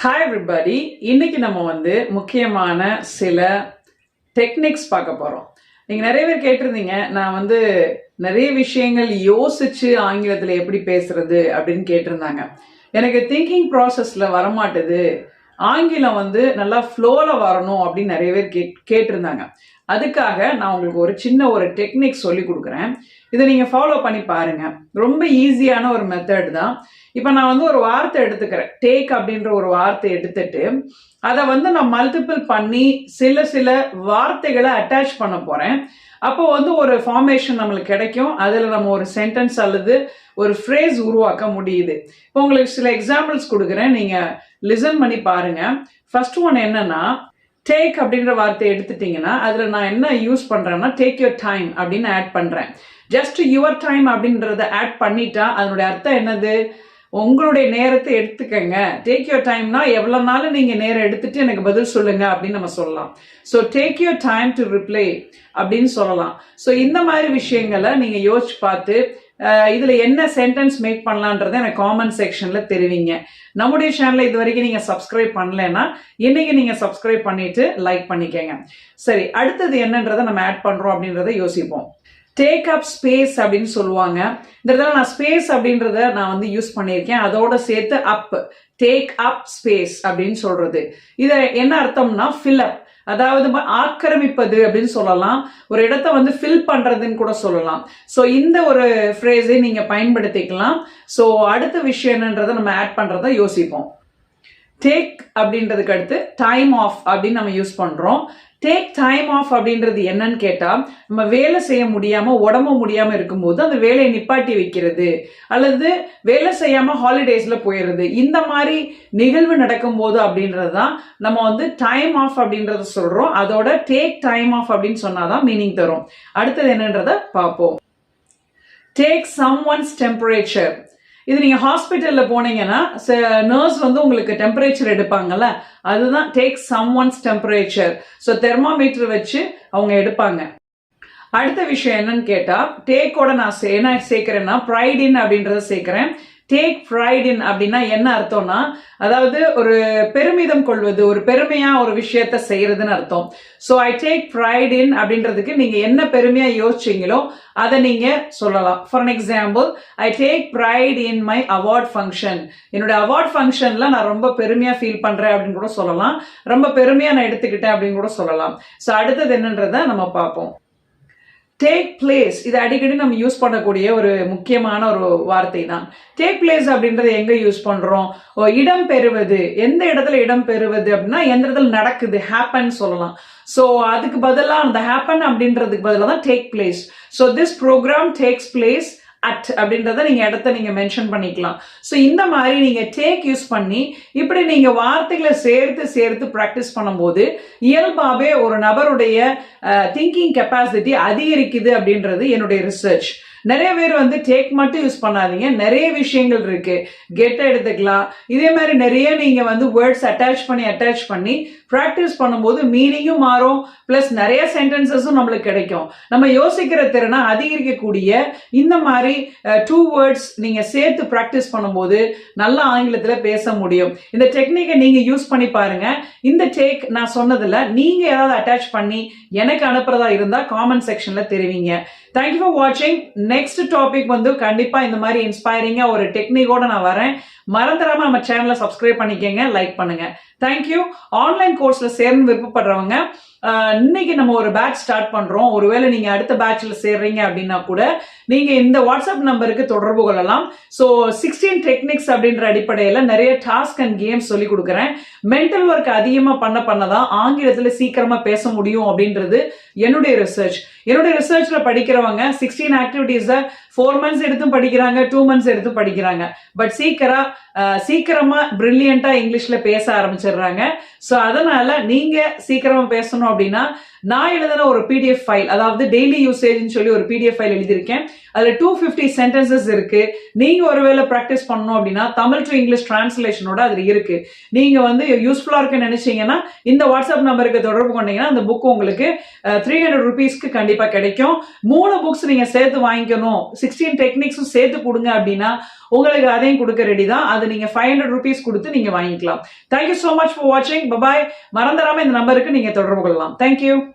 Hi everybody. இன்னைக்கு நம்ம முக்கியமான சில டெக்னிக்ஸ் பார்க்க போறோம். நீங்க நிறைய பேர் கேட்டிருந்தீங்க, நான் நிறைய விஷயங்கள் யோசிச்சு ஆங்கிலத்தில் எப்படி பேசுறது அப்படின்னு கேட்டிருந்தாங்க. எனக்கு திங்கிங் ப்ராசஸ்ல வரமாட்டுது, ஆங்கிலம் நல்லா ஃப்ளோல வரணும் அப்படின்னு நிறைய பேர் கேட்டிருந்தாங்க. அதுக்காக நான் உங்களுக்கு ஒரு சின்ன டெக்னிக் சொல்லி கொடுக்குறேன். இதை நீங்க ஃபாலோ பண்ணி பாருங்க. ரொம்ப ஈஸியான ஒரு மெத்தட் தான். இப்போ நான் ஒரு வார்த்தை எடுத்துக்கிறேன். டேக் அப்படின்ற ஒரு வார்த்தை எடுத்துட்டு அதை நான் மல்டிபிள் பண்ணி சில வார்த்தைகளை அட்டாச் பண்ண போறேன். அப்போ ஒரு ஃபார்மேஷன் நம்மளுக்கு கிடைக்கும். அதில் நம்ம ஒரு சென்டென்ஸ் அல்லது ஒரு ஃப்ரேஸ் உருவாக்க முடியுது. இப்போ உங்களுக்கு சில எக்ஸாம்பிள்ஸ் கொடுக்குறேன், நீங்க லிசன் பண்ணி பாருங்க. ஃபர்ஸ்ட் ஒன் என்னன்னா, டேக் அப்படின்ற வார்த்தையை எடுத்துட்டீங்கன்னா அதில் நான் என்ன யூஸ் பண்றேன்னா, டேக் யுவர் டைம் அப்படின்னு ஆட் பண்றேன். ஜஸ்ட் யுவர் டைம் அப்படின்றத ஆட் பண்ணிட்டா அதனுடைய அர்த்தம் என்னது? உங்களுடைய நேரத்தை எடுத்துக்கங்க. டேக் யுவர் டைம்னா எவ்வளவு நாளும் நீங்க நேரம் எடுத்துட்டு எனக்கு பதில் சொல்லுங்க அப்படின்னு நம்ம சொல்லலாம். So take your time to reply அப்படின்னு சொல்லலாம். ஸோ இந்த மாதிரி விஷயங்களை நீங்க யோசிச்சு பார்த்து இதுல என்ன சென்டென்ஸ் மேக் பண்ணலான்றதை எனக்கு காமெண்ட் செக்ஷன்ல தெரிவிங்க. நம்முடைய சேனலை இது வரைக்கும் நீங்க சப்ஸ்கிரைப் பண்ணலன்னா இன்னைக்கு நீங்க சப்ஸ்கிரைப் பண்ணிட்டு லைக் பண்ணிக்கங்க. சரி, அடுத்தது என்னன்றதை நம்ம ஆட் பண்றோம் அப்படின்றத யோசிப்போம். டேக் அப் ஸ்பேஸ் அப்படின்னு சொல்லுவாங்க. இந்த இடத்துல நான் ஸ்பேஸ் அப்படின்றத நான் யூஸ் பண்ணியிருக்கேன். அதோட சேர்த்து அப், டேக் அப் ஸ்பேஸ் அப்படின்னு சொல்றது. இதை என்ன அர்த்தம்னா ஃபில் அப், அதாவது ஆக்கிரமிப்பது அப்படின்னு சொல்லலாம். ஒரு இடத்த ஃபில் பண்றதுன்னு கூட சொல்லலாம். ஸோ இந்த ஒரு ஃப்ரேஸை நீங்க பயன்படுத்திக்கலாம். ஸோ அடுத்த விஷயம் என்னன்றதை நம்ம ஆட் பண்றதை யோசிப்போம். டேக் அப்படின்றதுக்கு அடுத்து டைம் ஆஃப் அப்படின்னு நம்ம யூஸ் பண்றோம். டேக் டைம் ஆஃப் அப்படின்றது என்னன்னு கேட்டா, நம்ம வேலை செய்ய முடியாம உடம்பு முடியாம இருக்கும்போது அந்த வேலையை நிப்பாட்டி வைக்கிறது, அல்லது வேலை செய்யாம ஹாலிடேஸ்ல போயிடுறது, இந்த மாதிரி நிகழ்வு நடக்கும் போது அப்படின்றதுதான் நம்ம டைம் ஆஃப் அப்படின்றத சொல்றோம். அதோட டேக் டைம் ஆஃப் அப்படின்னு சொன்னாதான் மீனிங் தரும். அடுத்தது என்னன்றத பார்ப்போம். Take someone's temperature. இது நீங்க ஹாஸ்பிட்டல்ல போனீங்கன்னா நர்ஸ் உங்களுக்கு டெம்பரேச்சர் எடுப்பாங்கல்ல, அதுதான் take someone's temperature. So thermometer வச்சு அவங்க எடுப்பாங்க. அடுத்த விஷயம் என்னன்னு கேட்டா, டேக்கோட நான் என்ன சேர்க்கிறேன்னா ப்ரைட் இன் அப்படின்றத சேர்க்கிறேன். டேக் ப்ரைட் இன் அப்படின்னா என்ன அர்த்தம்னா, அதாவது ஒரு பெருமிதம் கொள்வது, ஒரு பெருமையா ஒரு விஷயத்த செய்யறதுன்னு அர்த்தம். ஸோ ஐ டேக் ப்ரைட் இன் அப்படின்றதுக்கு நீங்க என்ன பெருமையா யோசிச்சீங்களோ அதை நீங்க சொல்லலாம். For example, I take fried in my award function. என்னோட அவார்ட் ஃபங்க்ஷன்ல நான் ரொம்ப பெருமையா ஃபீல் பண்றேன் அப்படின்னு கூட சொல்லலாம். ரொம்ப பெருமையா நான் எடுத்துக்கிட்டேன் அப்படின்னு கூட சொல்லலாம். ஸோ அடுத்தது என்னன்றத நம்ம பார்ப்போம். டேக் பிளேஸ், இது அடிக்கடி நம்ம யூஸ் பண்ணக்கூடிய ஒரு முக்கியமான ஒரு வார்த்தை தான். டேக் பிளேஸ் அப்படின்றத எங்க யூஸ் பண்றோம்? இடம் பெறுவது. எந்த இடத்துல இடம் பெறுவது அப்படின்னா எந்த இடத்துல நடக்குது, ஹேப்பன் சொல்லலாம். ஸோ அதுக்கு பதிலாக அந்த ஹேப்பன் அப்படின்றதுக்கு பதிலாக தான் take place. So this program takes place at அப்படின்றத நீங்க இடத்த நீங்க மென்ஷன் பண்ணிக்கலாம். ஸோ இந்த மாதிரி நீங்க டேக் யூஸ் பண்ணி இப்படி நீங்க வார்த்தைகளை சேர்த்து பிராக்டிஸ் பண்ணும்போது இயல்பாவே ஒரு நபருடைய திங்கிங் கெப்பாசிட்டி அதிகரிக்குது அப்படின்றது என்னுடைய ரிசர்ச். நிறைய பேர் டேக் மட்டும் யூஸ் பண்ணாதீங்க, நிறைய விஷயங்கள் இருக்கு. கெட் எடுத்துக்கலாம். இதே மாதிரி நிறைய நீங்க வேர்ட்ஸ் அட்டாச் பண்ணி பிராக்டிஸ் பண்ணும்போது மீனிங்கும் மாறும், பிளஸ் நிறைய சென்டென்சஸும் நம்மளுக்கு கிடைக்கும். நம்ம யோசிக்கிற திறனை அதிகரிக்கக்கூடிய இந்த மாதிரி 2 வேர்ட்ஸ் நீங்க சேர்த்து பிராக்டிஸ் பண்ணும்போது நல்ல ஆங்கிலத்தில் பேச முடியும். இந்த டெக்னிக்கை நீங்க யூஸ் பண்ணி பாருங்க. இந்த டேக் நான் சொன்னதுல நீங்க ஏதாவது அட்டாச் பண்ணி எனக்கு அனுப்புறதா இருந்தா காமெண்ட் செக்ஷன்ல தெரிவிங்க. தேங்க்யூ ஃபார் வாட்சிங். நெக்ஸ்ட் டாபிக் கண்டிப்பா இந்த மாதிரி இன்ஸ்பைரிங்கா ஒரு டெக்னிக்கோட நான் வரேன். மறந்துடாம நம்ம சேனலை சப்ஸ்கிரைப் பண்ணிக்கங்க, லைக் பண்ணுங்க. தேங்க்யூ. ஆன்லைன் கோர்ஸ்ல சேர்ந்து விருப்பப்படுறவங்க, இன்னைக்கு நம்ம ஒரு பேட்ச் ஸ்டார்ட் பண்றோம். ஒருவேளை நீங்க அடுத்த பேட்ச்ல சேர்றீங்க அப்படின்னா கூட நீங்க இந்த வாட்ஸ்அப் நம்பருக்கு தொடர்பு கொள்ளலாம். ஸோ 16 டெக்னிக்ஸ் அப்படின்ற அடிப்படையில் நிறைய டாஸ்க் அண்ட் கேம்ஸ் சொல்லி கொடுக்குறேன். மென்டல் ஒர்க் அதிகமாக பண்ணதான் ஆங்கிலத்தில் சீக்கிரமா பேச முடியும் அப்படின்றது என்னுடைய ரிசர்ச். என்னுடைய ரிசர்ச்ல படிக்கிறவங்க 16 ஆக்டிவிட்டிஸை 4 மந்த்ஸ் எடுத்தும் படிக்கிறாங்க, 2 மந்த்ஸ் எடுத்தும் படிக்கிறாங்க. பட் சீக்கிரமா பிரில்லியண்டா இங்கிலீஷ்ல பேச ஆரம்பிச்சிடுறாங்க. ஸோ அதனால நீங்க சீக்கிரமா பேசணும் அப்படின்னா நான் எழுதின ஒரு PDF ஃபைல், அதாவது டெய்லி யூசேஜ்னு சொல்லி ஒரு PDF ஃபைல் எழுதியிருக்கேன். அதுல 250 சென்டென்சஸ் இருக்கு. நீங்க ஒருவேளை பிராக்டிஸ் பண்ணணும் அப்படின்னா தமிழ் டு இங்கிலீஷ் டிரான்ஸ்லேஷனோட அதுல இருக்கு. நீங்க யூஸ்ஃபுல்லா இருக்குன்னு நினைச்சீங்கன்னா இந்த வாட்ஸ்அப் நம்பருக்கு தொடர்பு கொண்டீங்கன்னா அந்த புக் உங்களுக்கு 300 ரூபீஸ்க்கு கண்டிப்பா கிடைக்கும். 3 புக்ஸ் நீங்க சேர்த்து வாங்கிக்கணும், 16 டெக்னிக்ஸும் சேர்த்து கொடுங்க அப்படின்னா உங்களுக்கு அதையும் கொடுக்க ரெடி தான். அது நீங்க 500 rupees கொடுத்து நீங்க வாங்கிக்கலாம். Thank you so much for watching. Bye bye. மறந்துடாம இந்த நம்பருக்கு நீங்க தொடர்பு கொள்ளலாம். தேங்க்யூ.